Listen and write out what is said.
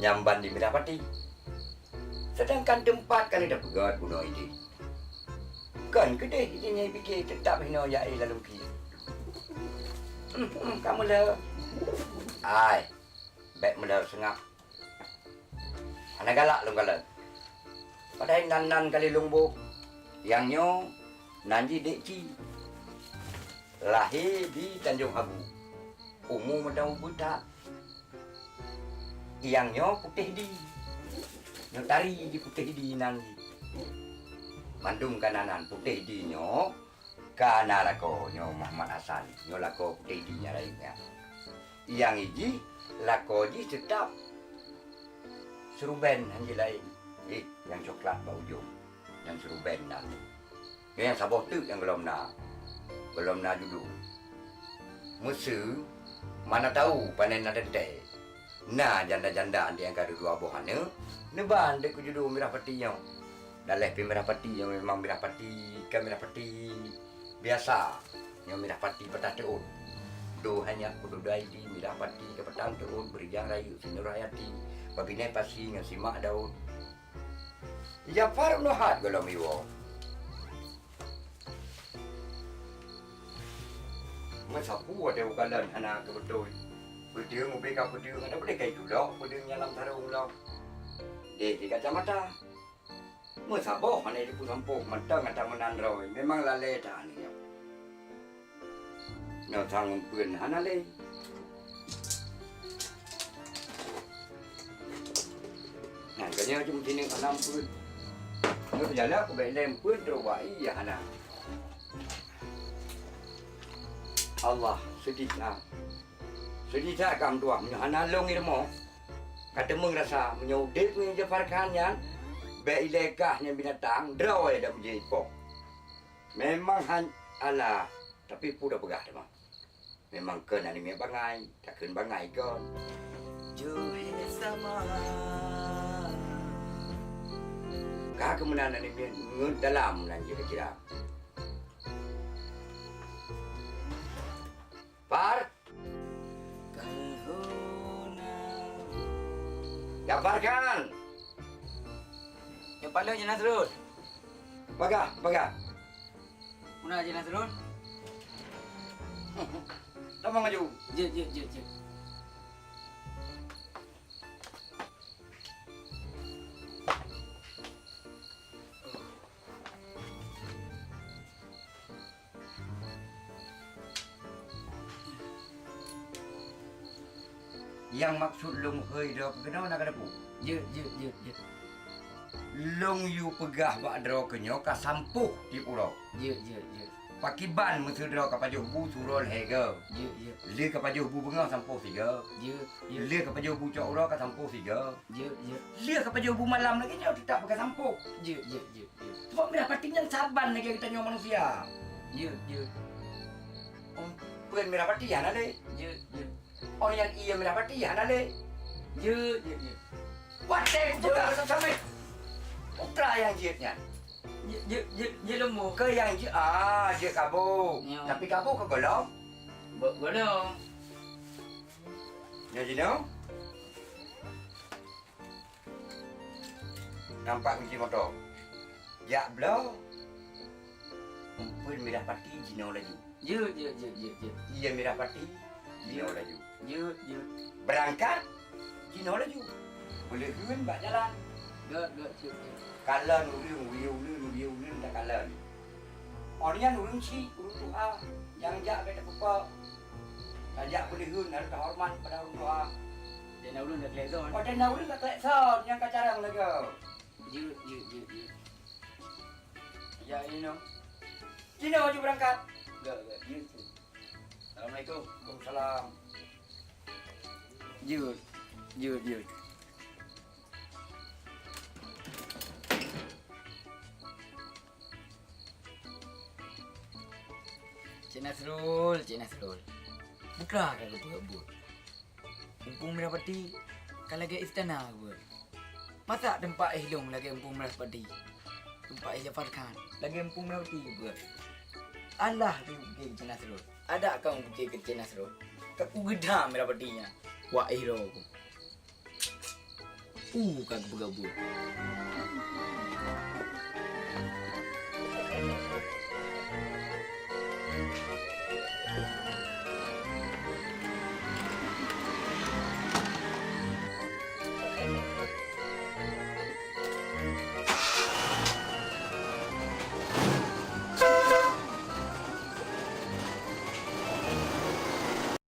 nyamban di Mirapati. Sedangkan tempat kali dah pegat bunuh ini. Kan kedai ini fikir tetap hina ya lalu ki. Kamu lah. Ai. Baik mula sengak. Anak galak long galak. Padahal nan kali lungbu. Yang nyo nanji dekci. Lahir di Tanjung Abu. Umur macam budak. Yang nyo putih di. Nyo tari di putih di nanji. Mandung kananan putih di nyo. Kana lako nyo Muhammad Hasan. Nyo lako putih di nya lainnya. Yang iji lako ji tetap. Seruben hanji lain. Yang coklat bau ujung. Yang seruben nanti. Yang sabah tu yang belum nak. Belum nak dulu. Musuh mana tahu panen ada teh. Nah janda-janda di angka dua bohana. Neban dek kujudu Mirapati yang. Dalam pi Mirapati yang memang Mirapati kan Mirapati biasa. Yang Mirapati petah teun. Do hanya kudu dai di Mirapati ke petang teun berjang rayu sinurayati. Babine pasi dengan simak daun. Jafar nuhat golong iwo. Masa ku ada ukalan anak kebetul. Berdua ngopi kau berdua ada boleh kayak dulu. Berdua nyalam sarung lo. Dek di kacamata. Masa boh mana di pusampu mata ngata menandroi. Memang lalai dah ni. Nyo sang pun hana le. Nah, kanya cuma sini enam pun. Nyo jalan aku baik lem pun terwai ya hana. Allah sedihlah. Sedihlah kamu tua menyahana long irmo. Kata mengrasa menyudik menjafarkannya. Baik lekahnya binatang draw ya dah menjadi pok. Memang ala tapi pun dah pegah dah. Memang kena ni bangai, tak kena bangai kon. Juhe sama. Kah kemenangan ni ngut dalam nan kira-kira. Par. Gambarkan. Yang paling je Nasrul. Bagah. Mana je Nasrul? Lama maju. Je. Yang maksud long hei dah kenapa nak ada pu? Je. Long you pegah bak draw kenyo ka sampuh di pulau. Je. Pakiban mesti draw ka pajuh bu surol hega. Je. Le ka pajuh bu bengah sampuh tiga. Je. Le ka pajuh bu cok ura ka sampuh tiga. Je. Le ka pajuh bu malam lagi nyo tetap pakai sampuh. Je. Sebab merah patinya saban lagi kita nyo manusia. Je. Puen merah patian ada. Je. Orang yang ia merah patian ada. Je. Watek juga sampai putra yang jitnya. Je lemu. Ke yang jit jit kabur. Ya. Tapi kabur ke golong? Bolong. Ya Jino. Nampak kunci motor. Ya belo. Pun merah pati Jino laju. Je. Ia merah pati Jino laju. Je. Berangkat Jino laju. Boleh huan bak jalan. Je. Kalan ulun tak kalan. Orang ulun si ulun doa yang jak kata apa. Ajak boleh huan harus hormat pada ulun doa. Dan ulun dah kelezon. Pada ulun tak kelakson yang kacarang lagi. Je. Ya ini no. Jino maju berangkat. Je. Assalamualaikum. Waalaikumsalam. Je. Cik Nasrul. Buka kan buat. Umpung Mirapati kan lagi istana buat. Masa tempat Hilung lagi umpung Mirapati. Tempat Jafar Khan lagi umpung Mirapati buat. Allah tu ke Cik Nasrul. Ada kau pergi ke Cik Nasrul. Kau gedam Mirapatinya. Wah hero aku. kagak berebut.